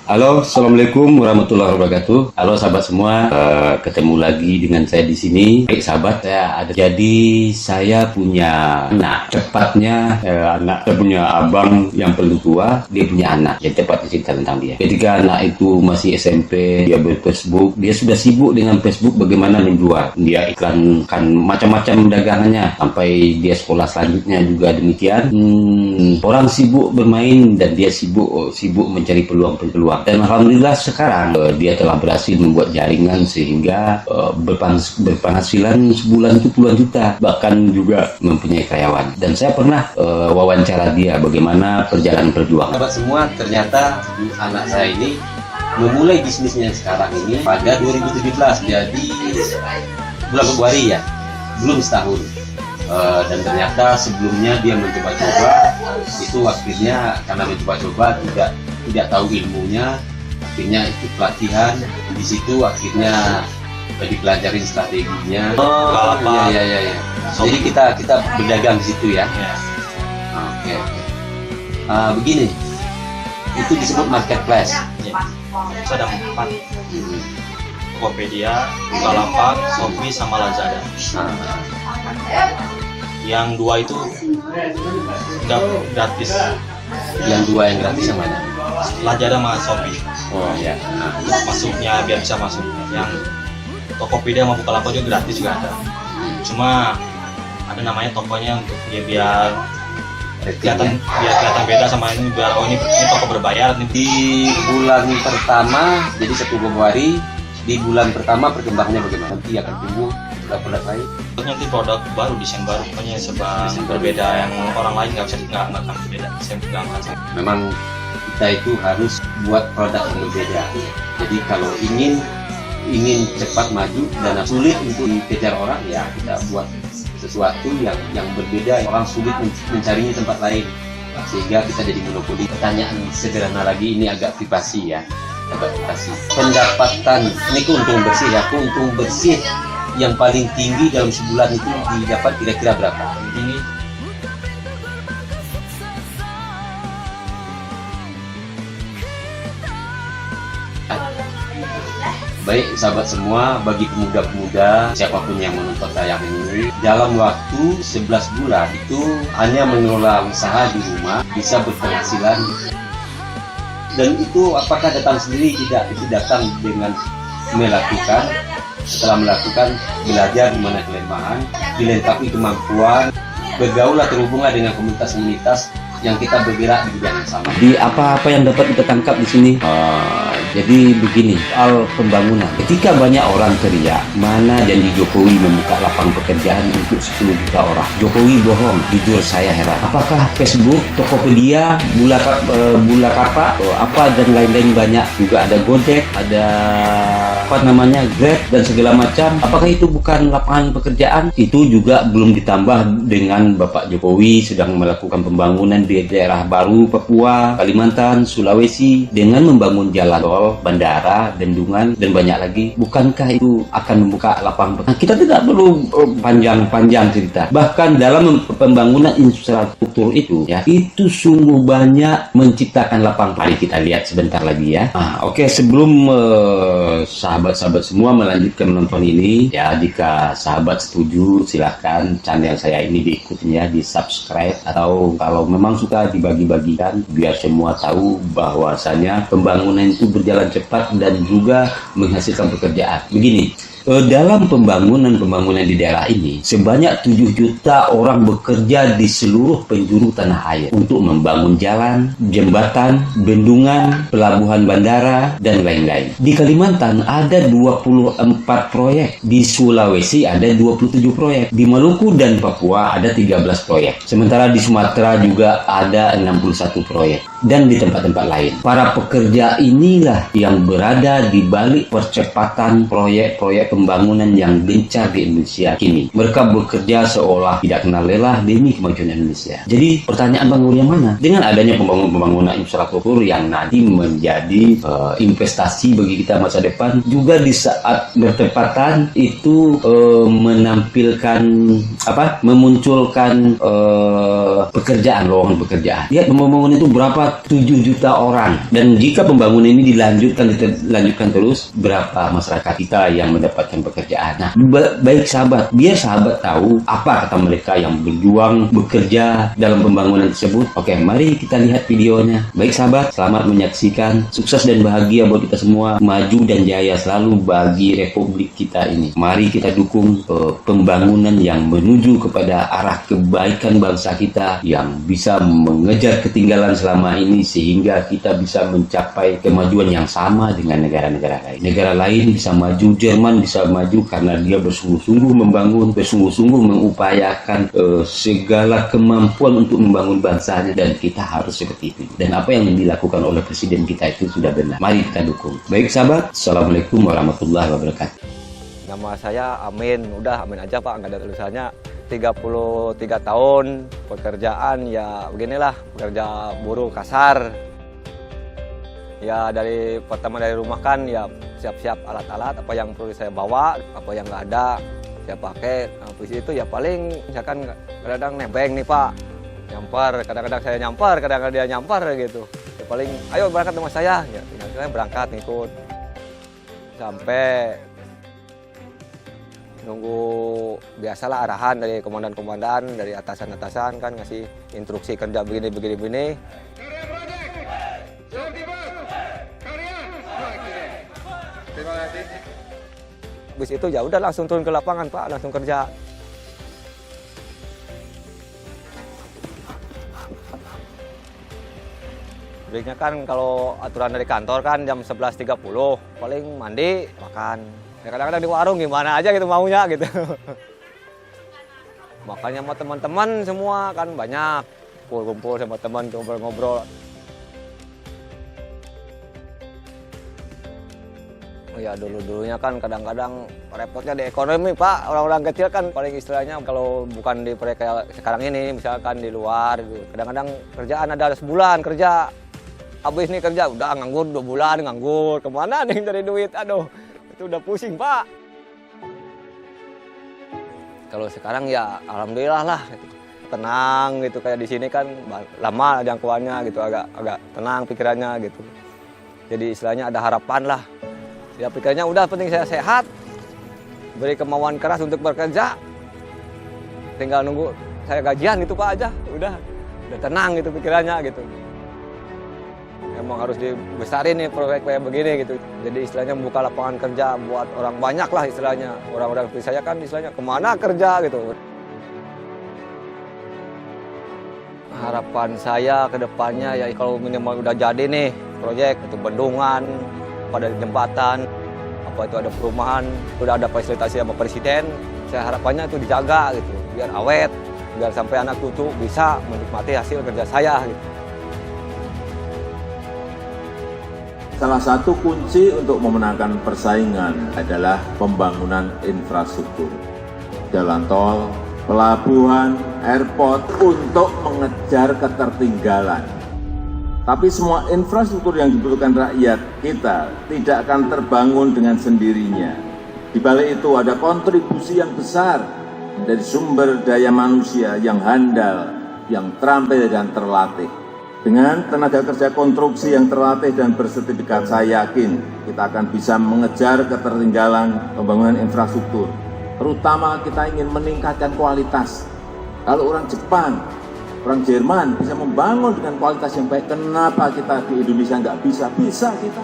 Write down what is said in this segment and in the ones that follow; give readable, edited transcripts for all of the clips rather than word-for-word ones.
Halo, assalamualaikum warahmatullahi wabarakatuh. Halo sahabat semua, ketemu lagi dengan saya di sini. Baik sahabat, saya punya anak. Tepatnya saya punya abang yang paling tua, dia punya anak. Jadi tepatnya cerita tentang dia. Ketika anak itu masih SMP, dia berFacebook, dia sudah sibuk dengan Facebook bagaimana menjual. Dia iklankan macam-macam dagangannya sampai dia sekolah selanjutnya juga demikian. Orang sibuk bermain dan dia sibuk mencari peluang-peluang. Dan alhamdulillah sekarang dia telah berhasil membuat jaringan sehingga berpenghasilan sebulan itu puluhan juta, bahkan juga mempunyai karyawan. Dan saya pernah wawancara dia bagaimana perjalanan perjuangan. Sahabat semua, ternyata anak saya ini memulai bisnisnya sekarang ini pada 2017, jadi bulan Februari ya, belum setahun. Dan ternyata sebelumnya dia mencoba-coba, itu akhirnya karena mencoba-coba tidak tahu ilmunya, akhirnya ikut pelatihan di situ, akhirnya dipelajarin strateginya. Ya. Jadi kita berdagang di situ ya. Oke. Begini, itu disebut marketplace. Itu ada 4: Tokopedia, Bukalapak, Shopee, sama Lazada. Yang 2 itu gratis. Yang 2 yang gratis yang mana? Lazada sama Shopee. Oh ya. Masuknya biar bisa masuk. Yang Tokopedia sama Bukalapak juga gratis juga ada. Cuma ada namanya tokonya untuk biar kelihatan beda sama ini, biar ini toko berbayar. Di bulan pertama, jadi 1 Februari, di bulan pertama perkembangannya bagaimana? Nanti akan tumbuh produk lain. Nanti produk baru, desain baru, pokoknya serba berbeda yang orang lain nggak akan berbeda. Memang kita itu harus buat produk yang berbeda. Jadi kalau ingin cepat maju dan sulit untuk dikejar orang, ya kita buat sesuatu yang berbeda, orang sulit mencarinya tempat lain, sehingga kita jadi monopoli. Pertanyaan sederhana lagi, ini agak privasi ya, pendapatan ini keuntungan bersih ya, keuntungan bersih yang paling tinggi dalam sebulan itu didapat kira-kira berapa? Ini baik sahabat semua, bagi pemuda-pemuda siapapun yang menonton tayangan ini, dalam waktu 11 bulan itu hanya mengelola usaha di rumah bisa berpenghasilan. Dan itu apakah datang sendiri? Tidak, itu datang dengan melakukan. Setelah melakukan, belajar di mana kelemahan, dilengkapi kemampuan, bergaul atau terhubunglah dengan komunitas-komunitas yang kita bergerak di bidang yang sama. Di apa-apa yang dapat kita tangkap di sini. Jadi begini, soal pembangunan. Ketika banyak orang teriak, mana janji Jokowi membuka lapangan pekerjaan untuk 10 juta orang. Jokowi bohong, jujur saya heran. Apakah Facebook, Tokopedia, Bukalapak, dan lain-lain banyak. Juga ada Gojek, ada Grab dan segala macam. Apakah itu bukan lapangan pekerjaan? Itu juga belum ditambah dengan Bapak Jokowi sedang melakukan pembangunan di daerah baru Papua, Kalimantan, Sulawesi dengan membangun jalan tol, bandara, bendungan, dan banyak lagi. Bukankah itu akan membuka lapangan pekerjaan? Kita tidak perlu panjang-panjang cerita. Bahkan dalam pembangunan infrastruktur itu, ya, itu sungguh banyak menciptakan lapangan. Mari kita lihat sebentar lagi ya. Oke, sebelum sahabat-sahabat semua melanjutkan menonton ini, ya, jika sahabat setuju silahkan channel saya ini diikuti ya, di subscribe, atau kalau memang suka dibagi-bagikan biar semua tahu bahwasanya pembangunan itu berjalan cepat dan juga menghasilkan pekerjaan. Begini, dalam pembangunan di daerah ini sebanyak 7 juta orang bekerja di seluruh penjuru tanah air untuk membangun jalan, jembatan, bendungan, pelabuhan bandara, dan lain-lain. Di Kalimantan ada 24 proyek, di Sulawesi ada 27 proyek, di Maluku dan Papua ada 13 proyek, sementara di Sumatera juga ada 61 proyek, dan di tempat-tempat lain. Para pekerja inilah yang berada di balik percepatan proyek-proyek pembangunan yang gencar di Indonesia kini. Mereka bekerja seolah tidak kenal lelah demi kemajuan Indonesia. Jadi pertanyaan Bang Nur yang mana? Dengan adanya pembangunan infrastruktur yang nanti menjadi investasi bagi kita masa depan, juga di saat bertepatan itu menampilkan memunculkan pekerjaan, lowongan pekerjaan. Lihat pembangunan itu berapa 7 juta orang, dan jika pembangunan ini dilanjutkan terus, berapa masyarakat kita yang mendapatkan pekerjaan. Nah, baik sahabat, biar sahabat tahu apa kata mereka yang berjuang bekerja dalam pembangunan tersebut. Oke, mari kita lihat videonya. Baik sahabat, selamat menyaksikan. Sukses dan bahagia buat kita semua, maju dan jaya selalu bagi republik kita ini. Mari kita dukung pembangunan yang menuju kepada arah kebaikan bangsa kita, yang bisa mengejar ketinggalan selama ini sehingga kita bisa mencapai kemajuan yang sama dengan negara-negara lain. Negara lain bisa maju, Jerman bisa maju karena dia bersungguh-sungguh membangun, bersungguh-sungguh mengupayakan segala kemampuan untuk membangun bangsanya, dan kita harus seperti itu. Dan apa yang dilakukan oleh presiden kita itu sudah benar. Mari kita dukung. Baik sahabat, Assalamualaikum warahmatullahi wabarakatuh. Nama saya Amin, udah Amin aja Pak, nggak ada tulisannya. 33 tahun, pekerjaan ya beginilah, pekerja buruh kasar. Ya pertama dari rumah kan ya siap-siap alat-alat, apa yang perlu saya bawa, apa yang nggak ada saya pakai. Habis itu ya paling misalkan kadang-kadang nebeng nih Pak, nyampar, kadang-kadang saya nyampar, kadang-kadang dia nyampar gitu. Ya paling ayo berangkat sama saya, ya saya berangkat ngikut. Sampai nunggu biasalah arahan dari komandan-komandan, dari atasan-atasan kan ngasih instruksi kerja begini. Habis itu ya udah langsung turun ke lapangan Pak, langsung kerja. Breaknya kan kalau aturan dari kantor kan jam 11.30, paling mandi, makan. Ya kadang-kadang di warung gimana aja gitu maunya gitu. Makanya sama teman-teman semua kan banyak, kumpul sama teman ngobrol-ngobrol. Ya dulunya kan kadang-kadang repotnya di ekonomi Pak, orang-orang kecil kan paling istilahnya kalau bukan di mereka sekarang ini, misalkan di luar, kadang-kadang kerjaan ada sebulan kerja, habis nih kerja udah nganggur 2 bulan nganggur, kemana nih dari duit, aduh itu udah pusing Pak. Kalau sekarang ya alhamdulillah lah, gitu. Tenang gitu, kayak di sini kan lama jangkauannya gitu, agak tenang pikirannya gitu. Jadi istilahnya ada harapan lah. Ya pikirnya udah penting saya sehat, beri kemauan keras untuk bekerja, tinggal nunggu saya gajian itu Pak aja, udah tenang gitu pikirannya gitu. Emang harus dibesarin nih proyek kayak begini gitu. Jadi istilahnya membuka lapangan kerja buat orang banyak lah istilahnya. Orang-orang seperti saya kan istilahnya kemana kerja gitu. Harapan saya ke depannya ya kalau minimal udah jadi nih proyek itu bendungan, pada jembatan, apa itu ada perumahan, udah ada fasilitasi sama presiden, saya harapannya itu dijaga gitu, biar awet, biar sampai anak cucu bisa menikmati hasil kerja saya gitu. Salah satu kunci untuk memenangkan persaingan adalah pembangunan infrastruktur. Jalan tol, pelabuhan, airport untuk mengejar ketertinggalan. Tapi semua infrastruktur yang dibutuhkan rakyat kita tidak akan terbangun dengan sendirinya. Di balik itu ada kontribusi yang besar dari sumber daya manusia yang handal, yang terampil dan terlatih. Dengan tenaga kerja konstruksi yang terlatih dan bersertifikat, saya yakin kita akan bisa mengejar ketertinggalan pembangunan infrastruktur. Terutama kita ingin meningkatkan kualitas. Kalau orang Jepang, orang Jerman bisa membangun dengan kualitas yang baik, kenapa kita di Indonesia nggak bisa? Bisa kita.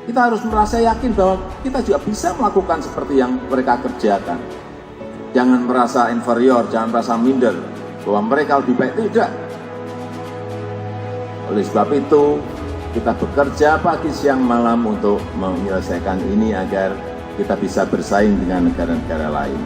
Kita harus merasa yakin bahwa kita juga bisa melakukan seperti yang mereka kerjakan. Jangan merasa inferior, jangan merasa minder, bahwa mereka lebih baik, tidak. Oleh sebab itu, kita bekerja pagi, siang, malam untuk menyelesaikan ini agar kita bisa bersaing dengan negara-negara lain.